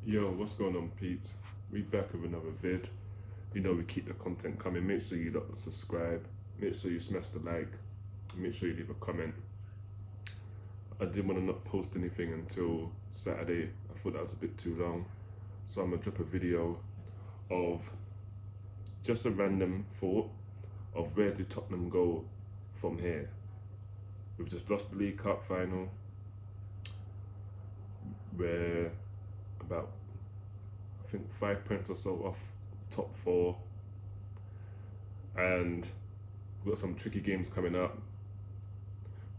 Yo, what's going on, peeps? We back with another vid. You know we keep the content coming. Make sure you lot subscribe. Make sure you smash the like. Make sure you leave a comment. I didn't want to not post anything until Saturday. I thought that was a bit too long, so I'm gonna drop a video of just a random thought of where do Tottenham go from here. We've just lost the League Cup final. We're about, I think, 5 points or so off top four, and we've got some tricky games coming up.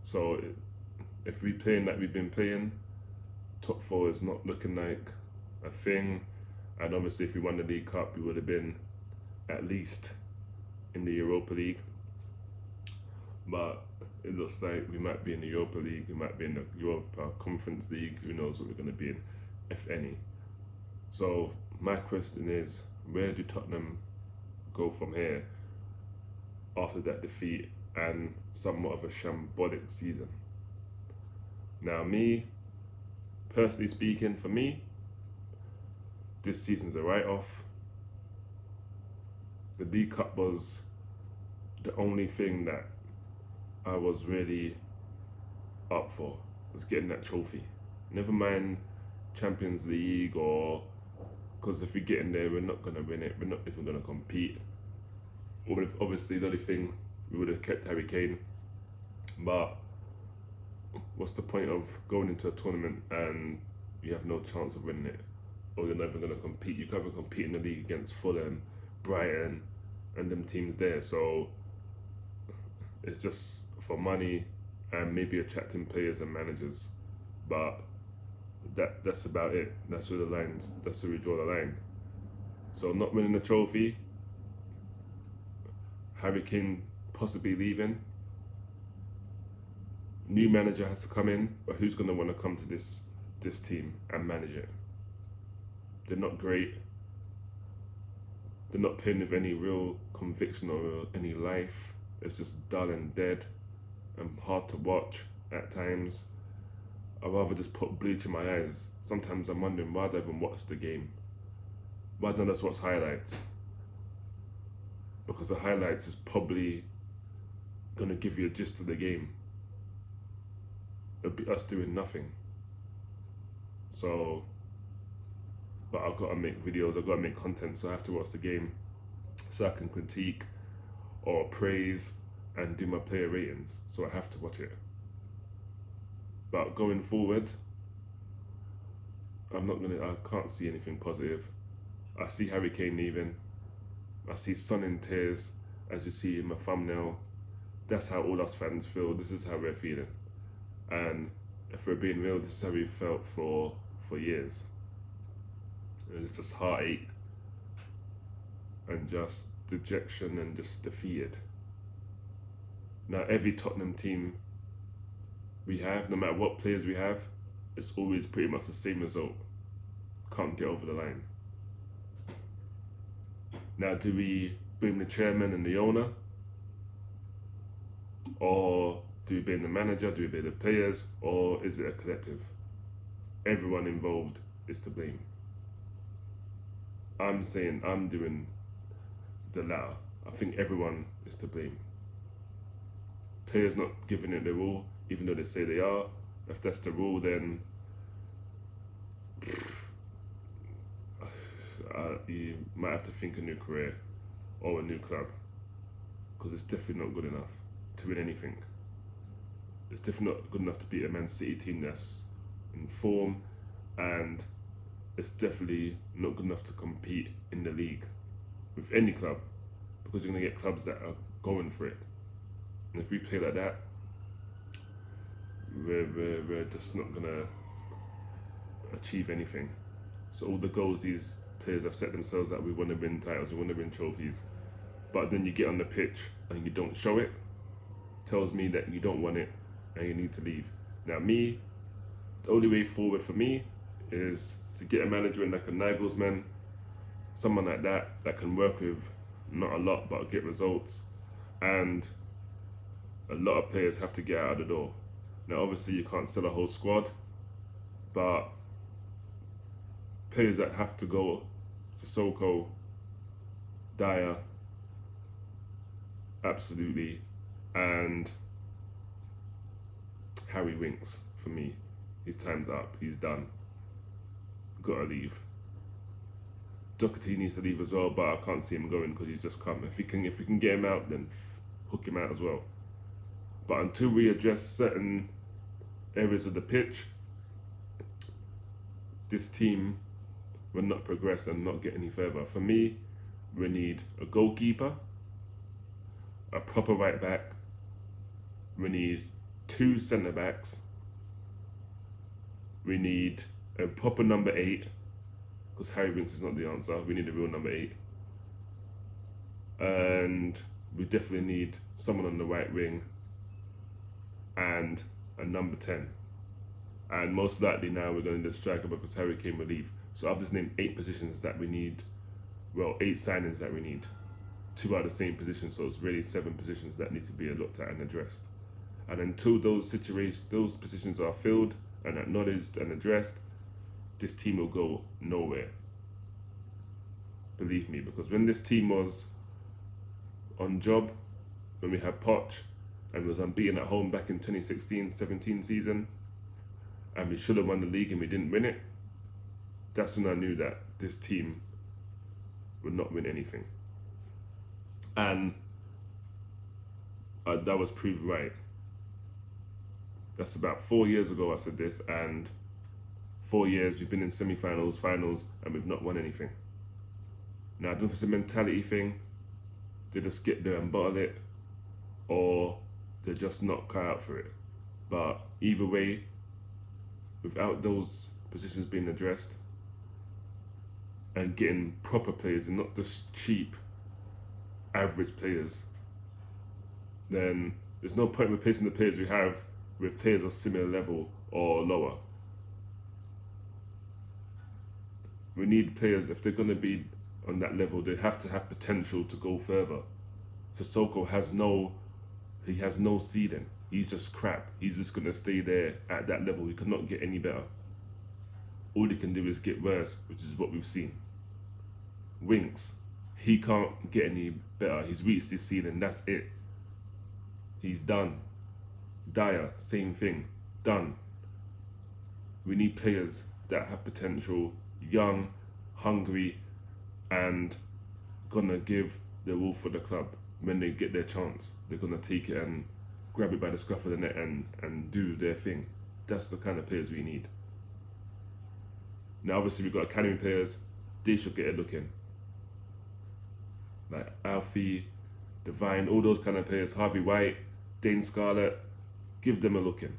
So if we playing like we've been playing, top four is not looking like a thing. And obviously, if we won the League Cup, we would have been at least in the Europa League. But it looks like we might be in the Europa League, we might be in the Europa Conference League. Who knows what we're going to be in, if any. So my question is, where do Tottenham go from here after that defeat and somewhat of a shambolic season? Now, me, personally speaking, for me, this season's a write-off. The League Cup was the only thing that I was really up for, was getting that trophy. Never mind Champions League, or because if we get in there, we're not going to win it. We're not even going to compete. Obviously, the only thing, we would have kept Harry Kane. But what's the point of going into a tournament and you have no chance of winning it, or you're never going to compete? You can't even compete in the league against Fulham, Brighton, and them teams there. So it's just for money and maybe attracting players and managers, but that's about it. That's where we draw the line. So not winning the trophy, Harry Kane possibly leaving, new manager has to come in, but who's going to want to come to this team and manage it? They're not great. They're not playing with any real conviction or any life. It's just dull and dead and hard to watch at times. I'd rather just put bleach in my eyes. Sometimes I'm wondering, why do I even watch the game? Why don't I just watch highlights? Because the highlights is probably going to give you a gist of the game. It'll be us doing nothing. So, but I've got to make videos, I've got to make content, so I have to watch the game so I can critique or praise and do my player ratings. So I have to watch it. But going forward, I can't see anything positive. I see Harry Kane leaving. I see Son in tears, as you see in my thumbnail. That's how all us fans feel. This is how we're feeling. And if we're being real, this is how we felt for years. And it's just heartache and just dejection and just defeated. Now, every Tottenham team we have, no matter what players we have, it's always pretty much the same result. Can't get over the line. Now, do we blame the chairman and the owner? Or do we blame the manager? Do we blame the players? Or is it a collective? Everyone involved is to blame. I'm saying I'm doing the latter. I think everyone is to blame. Players not giving it their all, even though they say they are. If that's the rule, then you might have to think a new career or a new club, because it's definitely not good enough to win anything. It's definitely not good enough to beat a Man City team that's in form, and it's definitely not good enough to compete in the league with any club, because you're going to get clubs that are going for it. And if we play like that, we're just not going to achieve anything. So all the goals these players have set themselves that we want to win titles, we want to win trophies, but then you get on the pitch and you don't show it, tells me that you don't want it and you need to leave. Now, me, the only way forward for me is to get a manager in like a Nagelsmann, someone like that can work with not a lot but get results, and a lot of players have to get out of the door. Now, obviously, you can't sell a whole squad, but players that have to go: Sissoko, Dyer, absolutely, and Harry Winks. For me, his time's up. He's done. Gotta leave. Doherty needs to leave as well, but I can't see him going because he's just come. If we can get him out, then hook him out as well. But until we address certain areas of the pitch, this team will not progress and not get any further. For me, we need a goalkeeper, a proper right back. We need 2 centre backs. We need a proper number 8, because Harry Winks is not the answer. We need a real number 8. And we definitely need someone on the right wing and a number 10. And most likely now we're going to need a striker because Harry Kane will leave. So I've just named 8 positions that we need. Well, 8 signings that we need. 2 are the same positions, so it's really 7 positions that need to be looked at and addressed. And until those positions are filled and acknowledged and addressed, this team will go nowhere. Believe me, because when this team was on job, when we had Poch and was unbeaten at home back in 2016-17 season, and we should have won the league and we didn't win it, that's when I knew that this team would not win anything. And that was proved right. That's about 4 years ago I said this, and 4 years we've been in semi-finals, finals, and we've not won anything. Now, I don't know if it's a mentality thing, they just get there and bottle it, or they're just not cut out for it. But either way, without those positions being addressed and getting proper players and not just cheap, average players, then there's no point in replacing the players we have with players of similar level or lower. We need players, if they're going to be on that level, they have to have potential to go further. Sissoko has no ceiling. He's just crap. He's just going to stay there at that level. He cannot get any better. All he can do is get worse, which is what we've seen. Winks, he can't get any better. He's reached his ceiling, that's it. He's done. Dyer, same thing, done. We need players that have potential, young, hungry, and gonna give their all for the club. When they get their chance, they're gonna take it and grab it by the scruff of the neck and do their thing. That's the kind of players we need. Now obviously we've got academy players, they should get a look in. Like Alfie, Divine, all those kind of players, Harvey White, Dane Scarlett, give them a look in.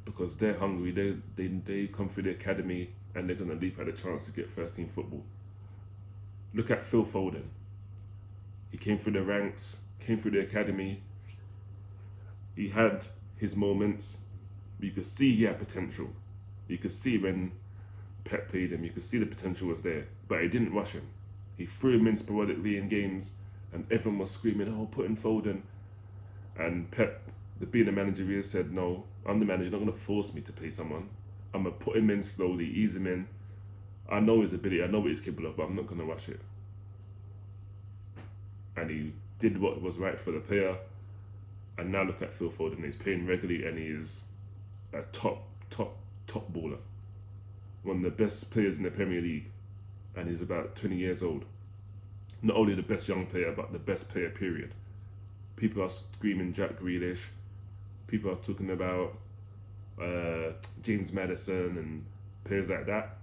Because they're hungry, they come through the academy and they're gonna leap at the chance to get first team football. Look at Phil Foden. He came through the ranks, came through the academy. He had his moments. You could see he had potential. You could see when Pep played him, you could see the potential was there, but he didn't rush him. He threw him in sporadically in games, and everyone was screaming, "Oh, put in Foden." And Pep, being the manager, he said, "No, I'm the manager. You're not going to force me to play someone. I'm going to put him in slowly, ease him in. I know his ability, I know what he's capable of, but I'm not going to rush it." And he did what was right for the player. And now look at Phil Foden. He's playing regularly and he's a top baller. One of the best players in the Premier League. And he's about 20 years old. Not only the best young player, but the best player, period. People are screaming Jack Grealish. People are talking about James Maddison and players like that.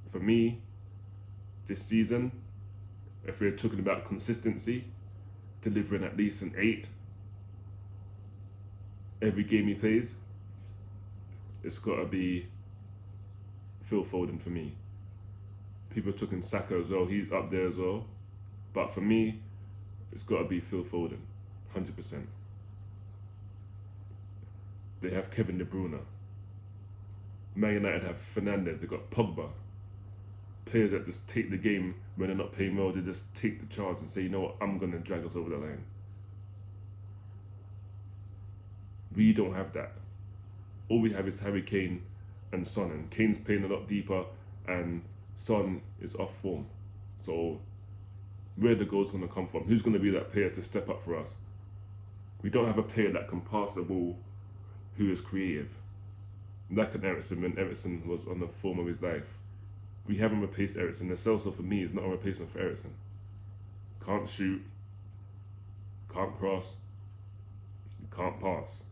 For me, this season, if we're talking about consistency, delivering at least an 8 every game he plays, it's got to be Phil Foden for me. People are talking Saka as well, he's up there as well. But for me, it's got to be Phil Foden, 100%. They have Kevin De Bruyne. Man United have Fernandes, they've got Pogba. Players that just take the game when they're not playing well, they just take the charge and say, "You know what, I'm going to drag us over the line." We don't have that. All we have is Harry Kane and Son, and Kane's playing a lot deeper, and Son is off form. So where the goals going to come from? Who's going to be that player to step up for us? We don't have a player that can pass the ball, who is creative, like an Eriksen when Eriksen was on the form of his life. We haven't replaced Eriksen. The Celso for me is not a replacement for Eriksen. Can't shoot, can't cross, can't pass.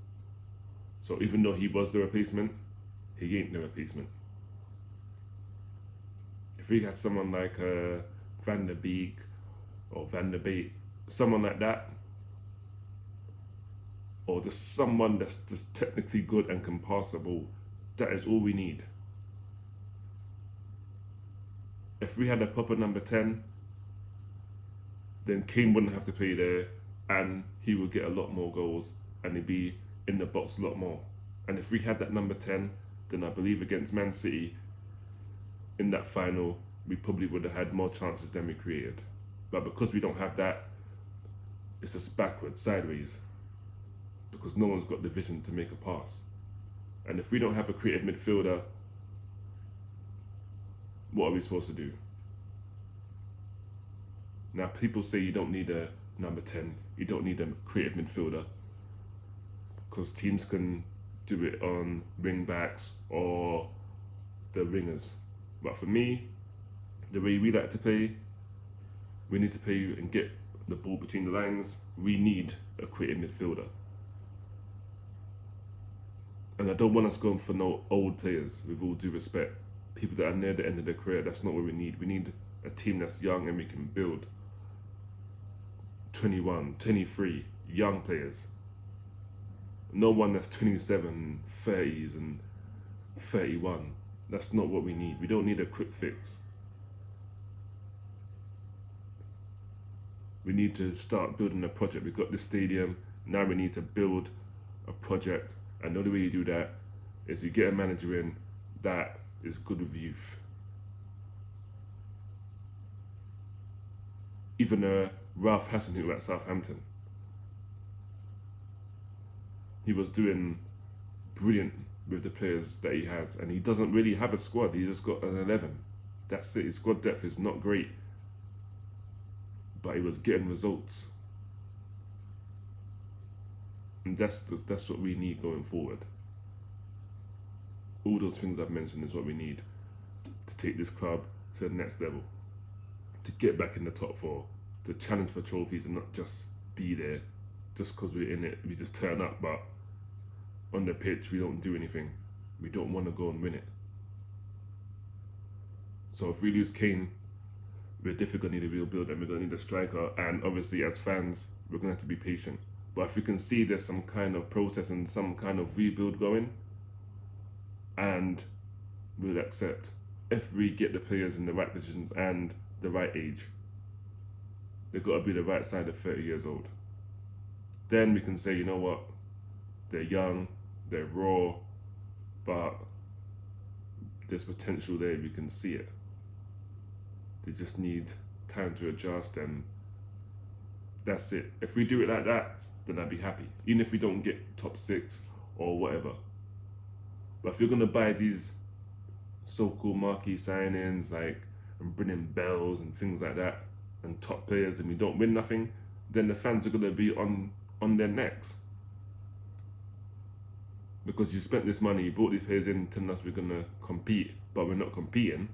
So even though he was the replacement, he ain't the replacement. If we had someone like Van der Beek or Van der Beek, someone like that, or just someone that's just technically good and can pass the ball, that is all we need. If we had a proper number 10, then Kane wouldn't have to play there, and he would get a lot more goals, and he'd be in the box a lot more. And if we had that number 10, then I believe against Man City in that final, we probably would have had more chances than we created. But because we don't have that, it's just backwards, sideways, because no one's got the vision to make a pass. And if we don't have a creative midfielder, what are we supposed to do? Now, people say you don't need a number 10, you don't need a creative midfielder, because teams can do it on wing backs or the wingers. But for me, the way we like to play, we need to play and get the ball between the lines. We need a creative midfielder. And I don't want us going for no old players, with all due respect. People that are near the end of their career, that's not what we need. We need a team that's young and we can build. 21, 23, young players. No one that's 27, 30s and 31. That's not what we need. We don't need a quick fix. We need to start building a project. We've got this stadium, now we need to build a project. And the only way you do that is you get a manager in that is good with youth. Even Ralph Hasenhüttl at Southampton, he was doing brilliant with the players that he has, and he doesn't really have a squad. He just got an 11. That's it. His squad depth is not great, but he was getting results, and that's what we need going forward. All those things I've mentioned is what we need to take this club to the next level, to get back in the top four, to challenge for trophies and not just be there just because we're in it. We just turn up, but on the pitch we don't do anything. We don't want to go and win it. So if we lose Kane, we're definitely going to need a rebuild, and we're going to need a striker, and obviously as fans we're going to have to be patient. But if we can see there's some kind of process and some kind of rebuild going, and we'll accept if we get the players in the right positions and the right age. They've got to be the right side of 30 years old. Then we can say, you know what, they're young, they're raw, but there's potential there, we can see it. They just need time to adjust, and that's it. If we do it like that, then I'd be happy. Even if we don't get top 6 or whatever. But if you're going to buy these so-called marquee signings, like and bringing bells and things like that, and top players, and we don't win nothing, then the fans are going to be on their necks. Because you spent this money, you brought these players in telling us we're going to compete, but we're not competing.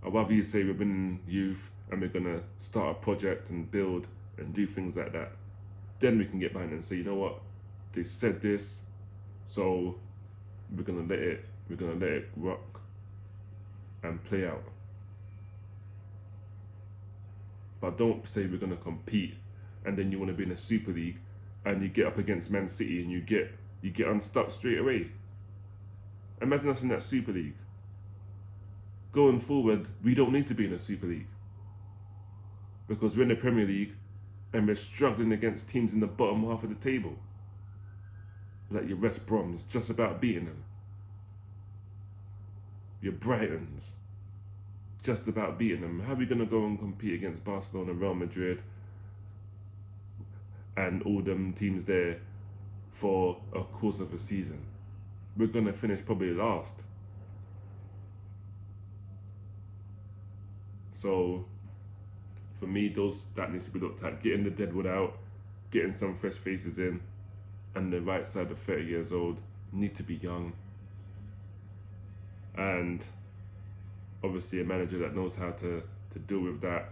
I'd rather you say we're bringing youth and we're going to start a project and build and do things like that. Then we can get behind it and say, you know what, they said this, so we're going to let it rock and play out. But don't say we're going to compete and then you want to be in a Super League and you get up against Man City and you get unstuck straight away. Imagine us in that Super League. Going forward, we don't need to be in a Super League, because we're in the Premier League and we're struggling against teams in the bottom half of the table. Like your West Brom's, just about beating them. Your Brightons, just about beating them. How are we going to go and compete against Barcelona, Real Madrid, and all them teams there for a course of a season? we're gonna finish probably last. So for me, that needs to be looked at. Getting the deadwood out, getting some fresh faces in, and the right side of 30 years old need to be young. And obviously a manager that knows how to deal with that,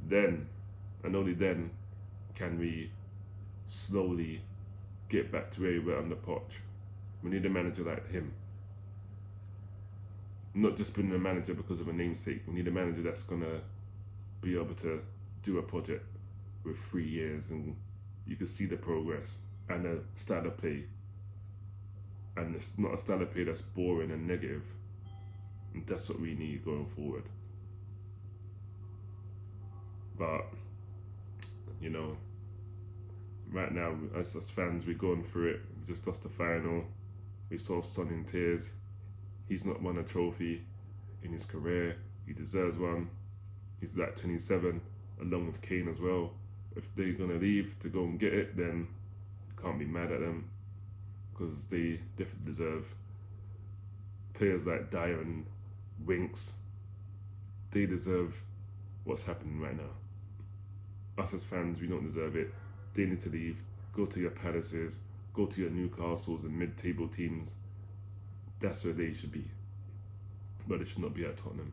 then and only then can we slowly get back to where we were under Poch. We need a manager like him. Not just being a manager because of a namesake. We need a manager that's gonna be able to do a project with 3 years and you can see the progress and a style of play. And it's not a style of play that's boring and negative. And that's what we need going forward. But, you know, right now, as fans, we're going through it. We just lost the final. We saw Son in tears. He's not won a trophy in his career. He deserves one. He's like 27, along with Kane as well. If they're going to leave to go and get it, then you can't be mad at them because they definitely deserve players like Dyer and Winks. They deserve what's happening right now. Us as fans, we don't deserve it. They need to leave. Go to your Palaces. Go to your Newcastles and mid-table teams. That's where they should be. But it should not be at Tottenham.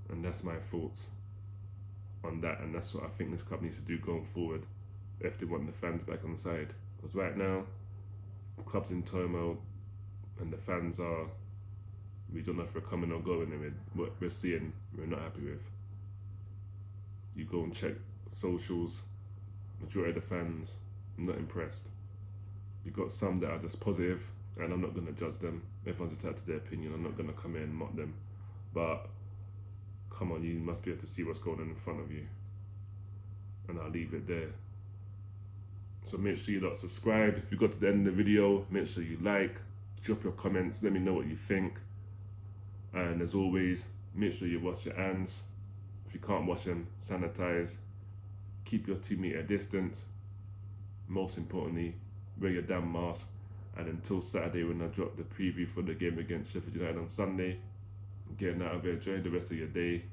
And that's my thoughts on that. And that's what I think this club needs to do going forward if they want the fans back on the side. Because right now, the club's in turmoil and the fans are, we don't know if we're coming or going, and what we're seeing, we're not happy with. You go and check socials, majority of the fans, I'm not impressed. You got some that are just positive, and I'm not going to judge them. Everyone's entitled to their opinion. I'm not going to come in and mock them. But come on, you must be able to see what's going on in front of you. And I'll leave it there. So make sure you lot subscribe. If you got to the end of the video, make sure you like, drop your comments, let me know what you think. And as always, make sure you wash your hands. If you can't wash them, sanitize. Keep your 2 meter distance. Most importantly, wear your damn mask. And until Saturday when I drop the preview for the game against Sheffield United on Sunday, getting out of here, enjoy the rest of your day.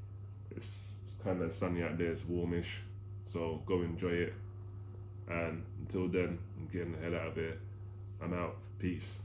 It's kind of sunny out there, it's warmish, so go enjoy it. And until then, I'm getting the hell out of here. I'm out. Peace.